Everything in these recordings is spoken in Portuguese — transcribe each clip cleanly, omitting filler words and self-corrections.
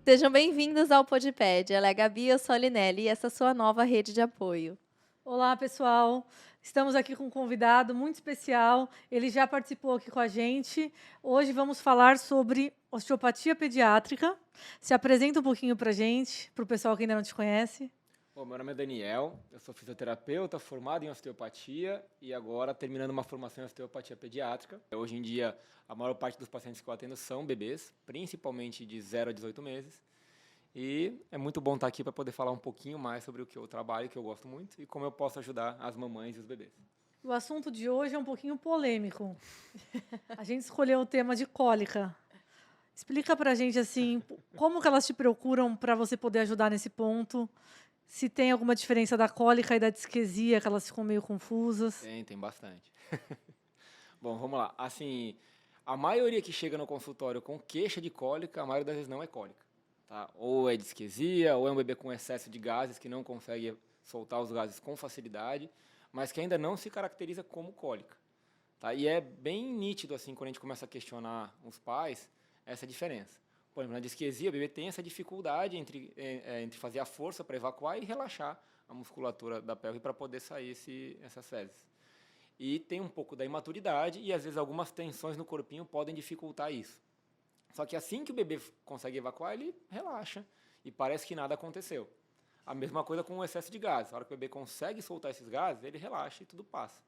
Sejam bem-vindos ao Podped. Ela é a Gabi, eu sou a Linelli e essa é a sua nova rede de apoio. Olá, pessoal. Estamos aqui com um convidado muito especial. Ele já participou aqui com a gente. Hoje vamos falar sobre osteopatia pediátrica. Se apresenta um pouquinho para a gente, para o pessoal que ainda não te conhece. Bom, meu nome é Daniel, eu sou fisioterapeuta formado em osteopatia e agora terminando uma formação em osteopatia pediátrica. Hoje em dia, a maior parte dos pacientes que eu atendo são bebês, principalmente de 0 a 18 meses. E é muito bom estar aqui para poder falar um pouquinho mais sobre o que eu trabalho, que eu gosto muito, e como eu posso ajudar as mamães e os bebês. O assunto de hoje é um pouquinho polêmico. A gente escolheu o tema de cólica. Explica para a gente assim, como que elas te procuram para você poder ajudar nesse ponto. Se tem alguma diferença da cólica e da disquesia, que elas ficam meio confusas. Tem bastante. Bom, vamos lá. Assim, a maioria que chega no consultório com queixa de cólica, a maioria das vezes não é cólica. Tá? Ou é disquesia, ou é um bebê com excesso de gases que não consegue soltar os gases com facilidade, mas que ainda não se caracteriza como cólica. Tá? E é bem nítido, assim, quando a gente começa a questionar os pais, essa diferença. Por exemplo, na disquesia, o bebê tem essa dificuldade entre fazer a força para evacuar e relaxar a musculatura da pelve para poder sair essas fezes. E tem um pouco da imaturidade e, às vezes, algumas tensões no corpinho podem dificultar isso. Só que assim que o bebê consegue evacuar, ele relaxa e parece que nada aconteceu. A mesma coisa com o excesso de gases. A hora que o bebê consegue soltar esses gases, ele relaxa e tudo passa.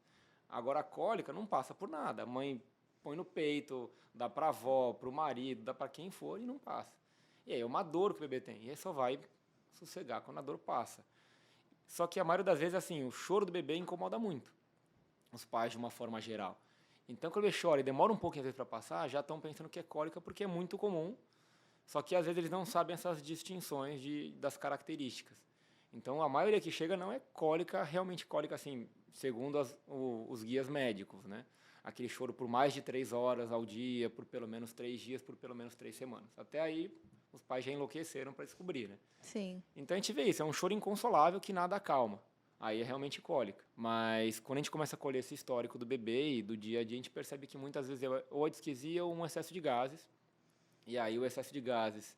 Agora, a cólica não passa por nada. A mãe põe no peito, dá para a avó, para o marido, dá para quem for e não passa. E aí é uma dor que o bebê tem. E aí só vai sossegar quando a dor passa. Só que a maioria das vezes, assim, o choro do bebê incomoda muito os pais de uma forma geral. Então, quando o bebê chora e demora um pouquinho às vezes para passar, já estão pensando que é cólica porque é muito comum. Só que às vezes eles não sabem essas distinções das características. Então, a maioria que chega não é cólica, realmente cólica, assim, segundo os guias médicos, né? Aquele choro por mais de 3 horas ao dia, por pelo menos 3 dias, por pelo menos 3 semanas. Até aí, os pais já enlouqueceram para descobrir, né? Sim. Então, a gente vê isso, é um choro inconsolável que nada acalma. Aí é realmente cólica. Mas quando a gente começa a colher esse histórico do bebê e do dia a dia, a gente percebe que muitas vezes é ou a disquesia ou um excesso de gases. E aí o excesso de gases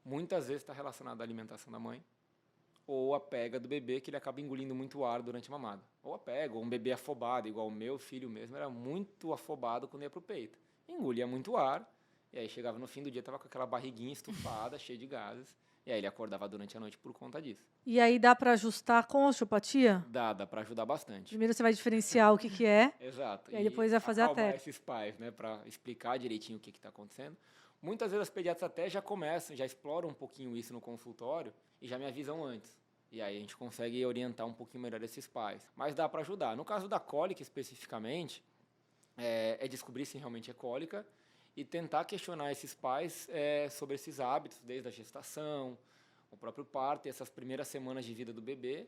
muitas vezes está relacionado à alimentação da mãe, ou a pega do bebê, que ele acaba engolindo muito ar durante a mamada. Ou a pega, ou um bebê afobado, igual o meu filho mesmo, era muito afobado quando ia pro peito. Engolia muito ar, e aí chegava no fim do dia, estava com aquela barriguinha estufada, cheia de gases, e aí ele acordava durante a noite por conta disso. E aí dá para ajustar com osteopatia? Dá para ajudar bastante. Primeiro você vai diferenciar o que que é, Exato. e aí E depois vai fazer a acalmar técnica. esses pais, né, para explicar direitinho o que está acontecendo. Muitas vezes as pediatras até já começam, já exploram um pouquinho isso no consultório e já me avisam antes. E aí a gente consegue orientar um pouquinho melhor esses pais. Mas dá para ajudar. No caso da cólica especificamente, é descobrir se realmente é cólica e tentar questionar esses pais sobre esses hábitos, desde a gestação, o próprio parto e essas primeiras semanas de vida do bebê,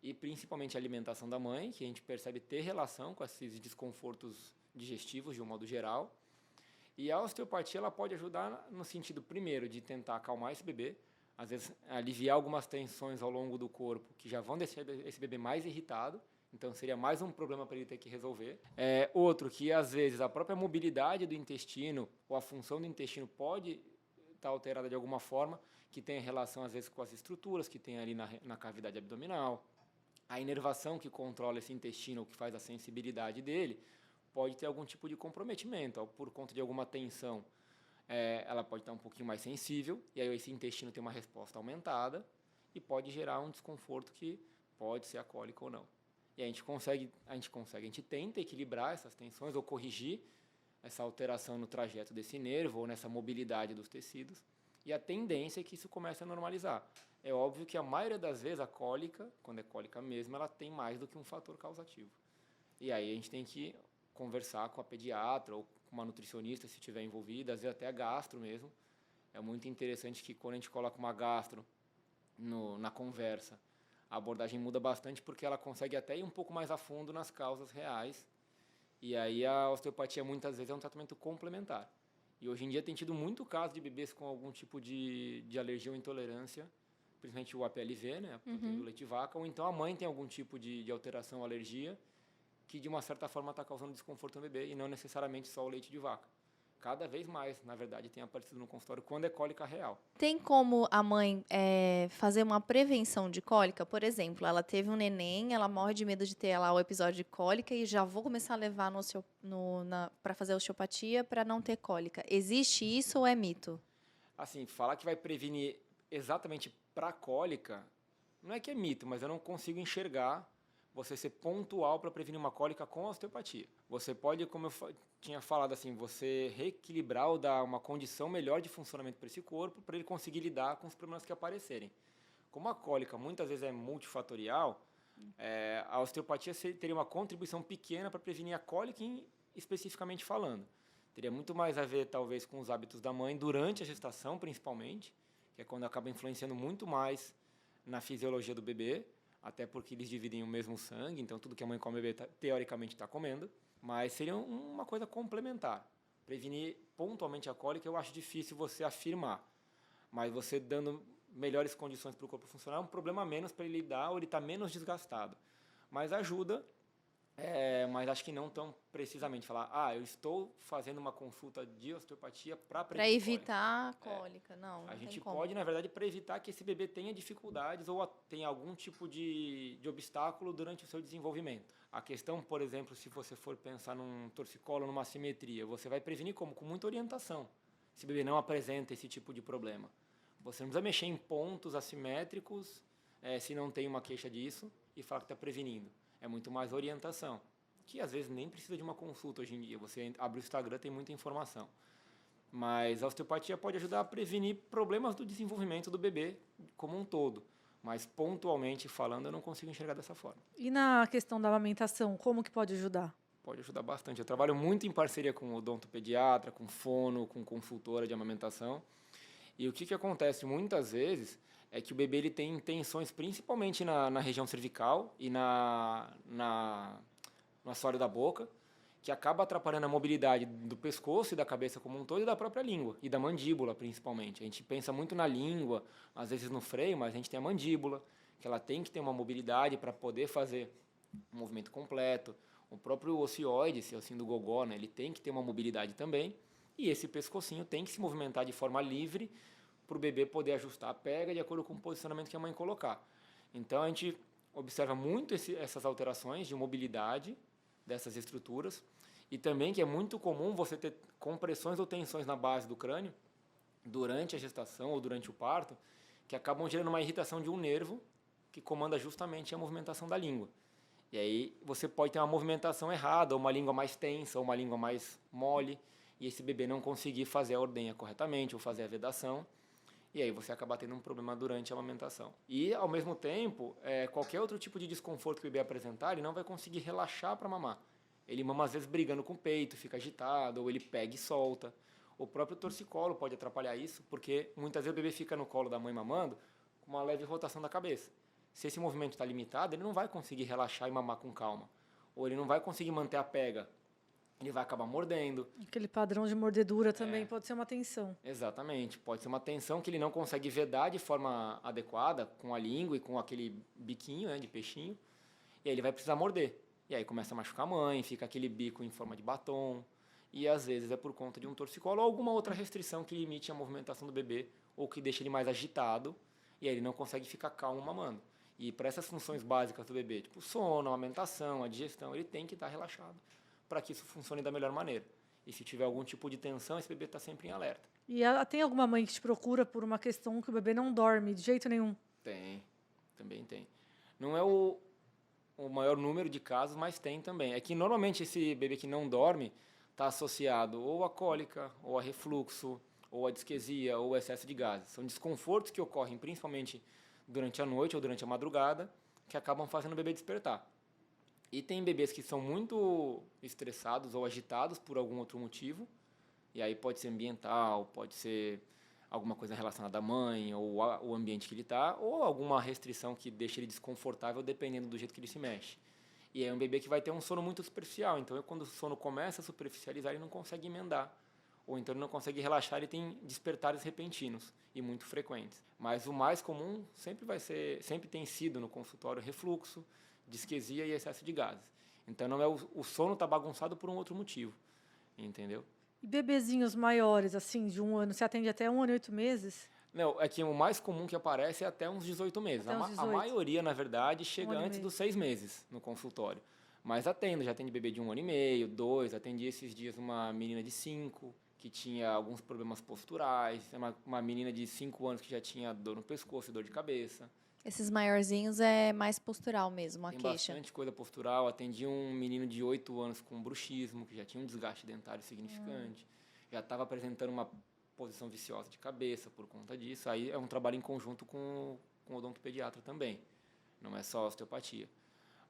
e principalmente a alimentação da mãe, que a gente percebe ter relação com esses desconfortos digestivos de um modo geral. E a osteopatia ela pode ajudar no sentido, primeiro, de tentar acalmar esse bebê, às vezes aliviar algumas tensões ao longo do corpo que já vão deixar esse bebê mais irritado, então seria mais um problema para ele ter que resolver. Outro, que às vezes a própria mobilidade do intestino ou a função do intestino pode estar alterada de alguma forma, que tem relação às vezes com as estruturas que tem ali na cavidade abdominal. A inervação que controla esse intestino, que faz a sensibilidade dele, pode ter algum tipo de comprometimento, por conta de alguma tensão. Ela pode estar um pouquinho mais sensível, e aí esse intestino tem uma resposta aumentada, e pode gerar um desconforto que pode ser a cólica ou não. E a gente tenta equilibrar essas tensões ou corrigir essa alteração no trajeto desse nervo ou nessa mobilidade dos tecidos, e a tendência é que isso comece a normalizar. É óbvio que a maioria das vezes a cólica, quando é cólica mesmo, ela tem mais do que um fator causativo. E aí a gente tem que conversar com a pediatra ou com uma nutricionista se estiver envolvida, às vezes até a gastro mesmo. É muito interessante que quando a gente coloca uma gastro na conversa, a abordagem muda bastante porque ela consegue até ir um pouco mais a fundo nas causas reais. E aí a osteopatia muitas vezes é um tratamento complementar. E hoje em dia tem tido muito caso de bebês com algum tipo de alergia ou intolerância, principalmente o APLV, né, a proteína do leite de vaca, ou então a mãe tem algum tipo de alteração ou alergia que de uma certa forma está causando desconforto no bebê e não necessariamente só o leite de vaca. cada vez mais, na verdade, tem aparecido no consultório quando é cólica real. Tem como a mãe fazer uma prevenção de cólica? Por exemplo, ela teve um neném, ela morre de medo de ter lá o episódio de cólica e já vou começar a levar para fazer osteopatia para não ter cólica. Existe isso ou é mito? Assim, falar que vai prevenir exatamente para cólica, não é que é mito, mas eu não consigo enxergar você ser pontual para prevenir uma cólica com osteopatia. Você pode, como eu tinha falado, assim, você reequilibrar ou dar uma condição melhor de funcionamento para esse corpo, para ele conseguir lidar com os problemas que aparecerem. Como a cólica muitas vezes é multifatorial, a osteopatia teria uma contribuição pequena para prevenir a cólica especificamente falando. Teria muito mais a ver, talvez, com os hábitos da mãe durante a gestação, principalmente, que é quando acaba influenciando muito mais na fisiologia do bebê, até porque eles dividem o mesmo sangue, então tudo que a mãe come, o bebê teoricamente está comendo, mas seria uma coisa complementar. Prevenir pontualmente a cólica eu acho difícil você afirmar, mas você dando melhores condições para o corpo funcionar é um problema a menos para ele lidar ou ele está menos desgastado. Mas ajuda, mas acho que não tão precisamente falar, eu estou fazendo uma consulta de osteopatia para prevenir cólica. Evitar a cólica, não A gente tem como. pode, na verdade, para evitar que esse bebê tenha dificuldades ou tenha algum tipo de obstáculo durante o seu desenvolvimento. A questão, por exemplo, se você for pensar num torcicolo, numa assimetria, você vai prevenir como? Com muita orientação. Se o bebê não apresenta esse tipo de problema. Você não precisa mexer em pontos assimétricos se não tem uma queixa disso e falar que está prevenindo. É muito mais orientação, que às vezes nem precisa de uma consulta hoje em dia. Você abre o Instagram, tem muita informação. Mas a osteopatia pode ajudar a prevenir problemas do desenvolvimento do bebê como um todo. Mas pontualmente falando, eu não consigo enxergar dessa forma. E na questão da amamentação, como que pode ajudar? Pode ajudar bastante. Eu trabalho muito em parceria com odontopediatra, com fono, com consultora de amamentação. E o que acontece muitas vezes é que o bebê ele tem tensões principalmente na região cervical e no assoalho da boca, que acaba atrapalhando a mobilidade do pescoço e da cabeça como um todo e da própria língua, e da mandíbula principalmente. A gente pensa muito na língua, às vezes no freio, mas a gente tem a mandíbula, que ela tem que ter uma mobilidade para poder fazer um movimento completo. O próprio ocioide, esse ossinho do gogó, né, ele tem que ter uma mobilidade também, e esse pescocinho tem que se movimentar de forma livre para o bebê poder ajustar a pega de acordo com o posicionamento que a mãe colocar. Então a gente observa muito essas alterações de mobilidade dessas estruturas, e também que é muito comum você ter compressões ou tensões na base do crânio durante a gestação ou durante o parto, que acabam gerando uma irritação de um nervo que comanda justamente a movimentação da língua. E aí você pode ter uma movimentação errada, ou uma língua mais tensa, ou uma língua mais mole, e esse bebê não conseguir fazer a ordenha corretamente ou fazer a vedação, e aí você acaba tendo um problema durante a amamentação. E, ao mesmo tempo, qualquer outro tipo de desconforto que o bebê apresentar, ele não vai conseguir relaxar para mamar. Ele mama, às vezes, brigando com o peito, fica agitado, ou ele pega e solta. O próprio torcicolo pode atrapalhar isso, porque muitas vezes o bebê fica no colo da mãe mamando com uma leve rotação da cabeça. Se esse movimento está limitado, ele não vai conseguir relaxar e mamar com calma. Ou ele não vai conseguir manter a pega. Ele vai acabar mordendo. Aquele padrão de mordedura também pode ser uma tensão. Exatamente. Pode ser uma tensão que ele não consegue vedar de forma adequada, com a língua e com aquele biquinho, de peixinho. E aí ele vai precisar morder. E aí começa a machucar a mãe, fica aquele bico em forma de batom. E às vezes é por conta de um torcicolo ou alguma outra restrição que limite a movimentação do bebê ou que deixa ele mais agitado. E aí ele não consegue ficar calmo mamando. E para essas funções básicas do bebê, tipo sono, a amamentação, a digestão, ele tem que estar relaxado para que isso funcione da melhor maneira. E se tiver algum tipo de tensão, esse bebê está sempre em alerta. E tem alguma mãe que te procura por uma questão que o bebê não dorme de jeito nenhum? Tem, também tem. Não é o maior número de casos, mas tem também. É que normalmente esse bebê que não dorme está associado ou a cólica, ou a refluxo, ou a disquesia, ou excesso de gases. São desconfortos que ocorrem principalmente durante a noite ou durante a madrugada, que acabam fazendo o bebê despertar. E tem bebês que são muito estressados ou agitados por algum outro motivo, e aí pode ser ambiental, pode ser alguma coisa relacionada à mãe ou o ambiente que ele está, ou alguma restrição que deixa ele desconfortável dependendo do jeito que ele se mexe. E é um bebê que vai ter um sono muito superficial, então quando o sono começa a superficializar, ele não consegue emendar, ou então ele não consegue relaxar, ele tem despertares repentinos e muito frequentes. Mas o mais comum sempre tem sido no consultório refluxo, disquesia e excesso de gases. Então não é o sono está bagunçado por um outro motivo, entendeu? E bebezinhos maiores, assim, de 1 ano, você atende até 1 ano e 8 meses? Não, é que o mais comum que aparece é até uns 18 meses. Até uns A 18. maioria, na verdade, chega 1 ano e antes meio. dos 6 meses no consultório. Mas atendo, já atende bebê de 1 ano e meio, 2. Atendi esses dias uma menina de 5, que tinha alguns problemas posturais. Uma menina de 5 anos que já tinha dor no pescoço e dor de cabeça. Esses maiorzinhos é mais postural mesmo, a Tem queixa. bastante coisa postural. Atendi um menino de 8 anos com bruxismo, que já tinha um desgaste dentário significante. Já estava apresentando uma posição viciosa de cabeça por conta disso. Aí é um trabalho em conjunto com o odontopediatra também. Não é só osteopatia.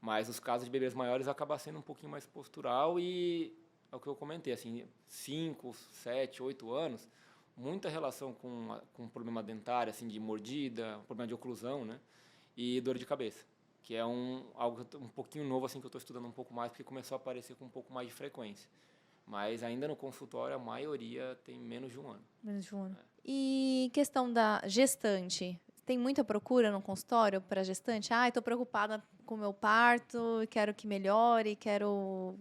Mas os casos de bebês maiores acabam sendo um pouquinho mais postural e é o que eu comentei, assim, 5, 7, 8 anos, muita relação com problema dentário, assim, de mordida, problema de oclusão, né? E dor de cabeça, que é algo um pouquinho novo, assim, que eu estou estudando um pouco mais, porque começou a aparecer com um pouco mais de frequência. Mas ainda no consultório, a maioria tem menos de 1 ano. Menos de 1 ano. E questão da gestante. Tem muita procura no consultório para gestante? Ah, estou preocupada com o meu parto, quero que melhore, quero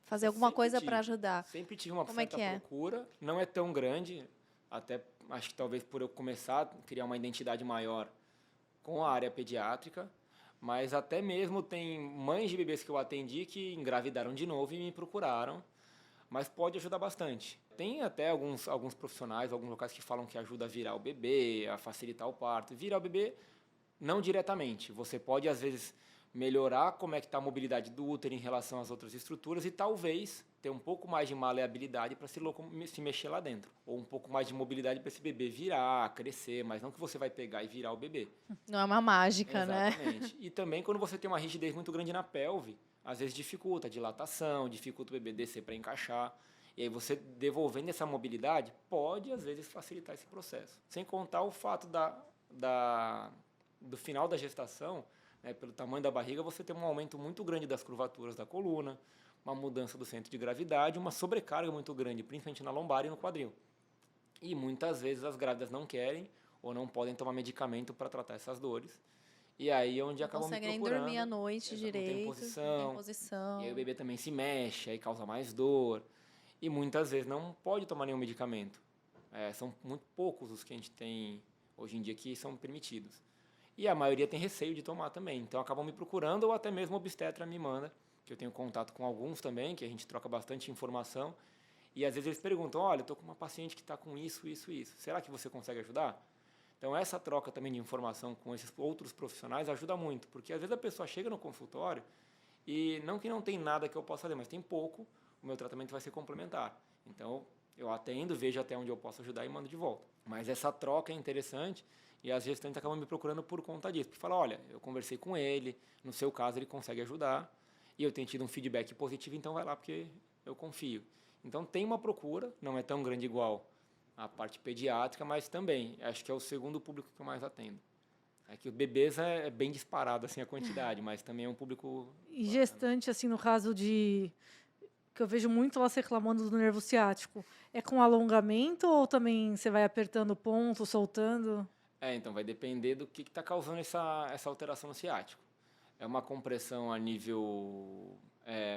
fazer alguma Sempre coisa para tive. ajudar. Sempre tive uma Como é certa que é? procura, não é tão grande, até acho que talvez por eu começar a criar uma identidade maior com a área pediátrica, mas até mesmo tem mães de bebês que eu atendi que engravidaram de novo e me procuraram, mas pode ajudar bastante. Tem até alguns profissionais, alguns locais que falam que ajuda a virar o bebê, a facilitar o parto. Virar o bebê não diretamente. Você pode, às vezes, melhorar como é que está a mobilidade do útero em relação às outras estruturas e talvez ter um pouco mais de maleabilidade para se mexer lá dentro. Ou um pouco mais de mobilidade para esse bebê virar, crescer, mas não que você vai pegar e virar o bebê. Não é uma mágica, né? Exatamente. E também quando você tem uma rigidez muito grande na pelve, às vezes dificulta a dilatação, dificulta o bebê descer para encaixar. E aí você devolvendo essa mobilidade pode, às vezes, facilitar esse processo. Sem contar o fato do final da gestação, né, pelo tamanho da barriga, você tem um aumento muito grande das curvaturas da coluna, uma mudança do centro de gravidade, uma sobrecarga muito grande, principalmente na lombar e no quadril. E muitas vezes as grávidas não querem ou não podem tomar medicamento para tratar essas dores. E aí é onde Não acabam me consegue nem procurando. dormir à noite Não tem direito, posição. não tem posição. E aí o bebê também se mexe, aí causa mais dor. E muitas vezes não pode tomar nenhum medicamento. São muito poucos os que a gente tem hoje em dia que são permitidos. E a maioria tem receio de tomar também. Então acabam me procurando ou até mesmo o obstetra me manda, que eu tenho contato com alguns também, que a gente troca bastante informação. E às vezes eles perguntam, olha, eu estou com uma paciente que está com isso, isso, isso. Será que você consegue ajudar? Então essa troca também de informação com esses outros profissionais ajuda muito, porque às vezes a pessoa chega no consultório e não que não tem nada que eu possa fazer, mas tem pouco, o meu tratamento vai ser complementar. Então eu atendo, vejo até onde eu posso ajudar e mando de volta. Mas essa troca é interessante e as gestantes acabam me procurando por conta disso. Porque falam, olha, eu conversei com ele, no seu caso ele consegue ajudar e eu tenho tido um feedback positivo, então vai lá porque eu confio. Então tem uma procura, não é tão grande igual a parte pediátrica, mas também acho que é o segundo público que eu mais atendo. É que o bebês é bem disparado assim a quantidade, mas também é um público. E gestante, assim, no caso de... que eu vejo muito elas reclamando do nervo ciático. É com alongamento ou também você vai apertando o ponto, soltando? Então vai depender do que está causando essa alteração no ciático. É uma compressão a nível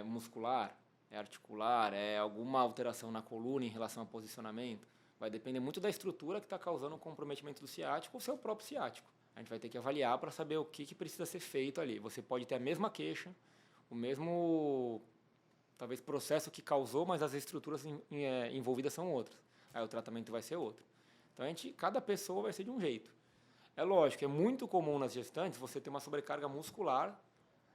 muscular, articular, é alguma alteração na coluna em relação ao posicionamento. Vai depender muito da estrutura que está causando o comprometimento do ciático ou seu próprio ciático. A gente vai ter que avaliar para saber o que precisa ser feito ali. Você pode ter a mesma queixa, o mesmo, talvez, processo que causou, mas as estruturas envolvidas são outras. Aí o tratamento vai ser outro. Então, cada pessoa vai ser de um jeito. É lógico, é muito comum nas gestantes você ter uma sobrecarga muscular,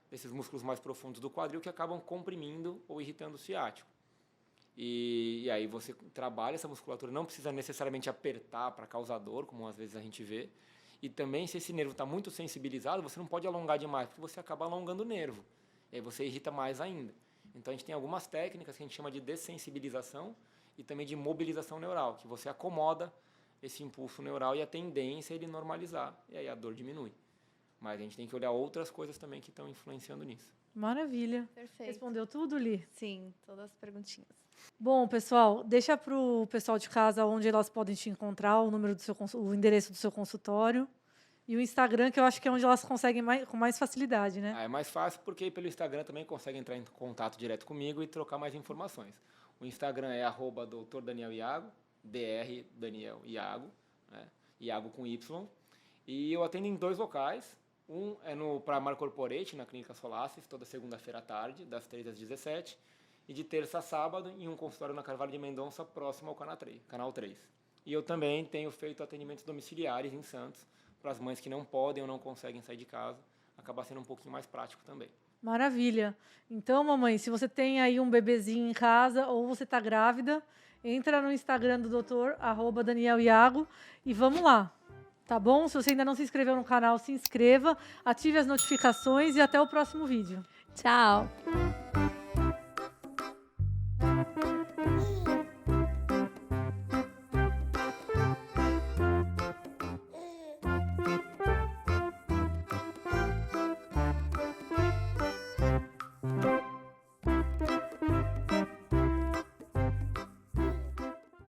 desses músculos mais profundos do quadril, que acabam comprimindo ou irritando o ciático. E aí você trabalha essa musculatura, não precisa necessariamente apertar para causar dor, como às vezes a gente vê. E também, se esse nervo está muito sensibilizado, você não pode alongar demais, porque você acaba alongando o nervo. E aí você irrita mais ainda. Então a gente tem algumas técnicas que a gente chama de dessensibilização e também de mobilização neural, que você acomoda esse impulso neural e a tendência é ele normalizar, e aí a dor diminui. Mas a gente tem que olhar outras coisas também que estão influenciando nisso. Maravilha. Perfeito. Respondeu tudo, Li? Sim, todas as perguntinhas. Bom, pessoal, deixa para o pessoal de casa onde elas podem te encontrar, o número do o endereço do seu consultório e o Instagram, que eu acho que é onde elas conseguem com mais facilidade, né? É mais fácil porque pelo Instagram também consegue entrar em contato direto comigo e trocar mais informações. O Instagram é @Dr. Daniel Iago, Dr. Daniel Iago, né? Iago com Y. E eu atendo em 2 locais. Um é no Pramar Corporate, na Clínica Solaces, toda segunda-feira à tarde, das 3 às 17. E de terça a sábado, em um consultório na Carvalho de Mendonça, próximo ao Canal 3. E eu também tenho feito atendimentos domiciliares em Santos, para as mães que não podem ou não conseguem sair de casa. Acaba sendo um pouquinho mais prático também. Maravilha. Então, mamãe, se você tem aí um bebezinho em casa ou você está grávida, entra no Instagram do doutor, @Daniel Iago, e vamos lá. Tá bom? Se você ainda não se inscreveu no canal, se inscreva, ative as notificações e até o próximo vídeo. Tchau!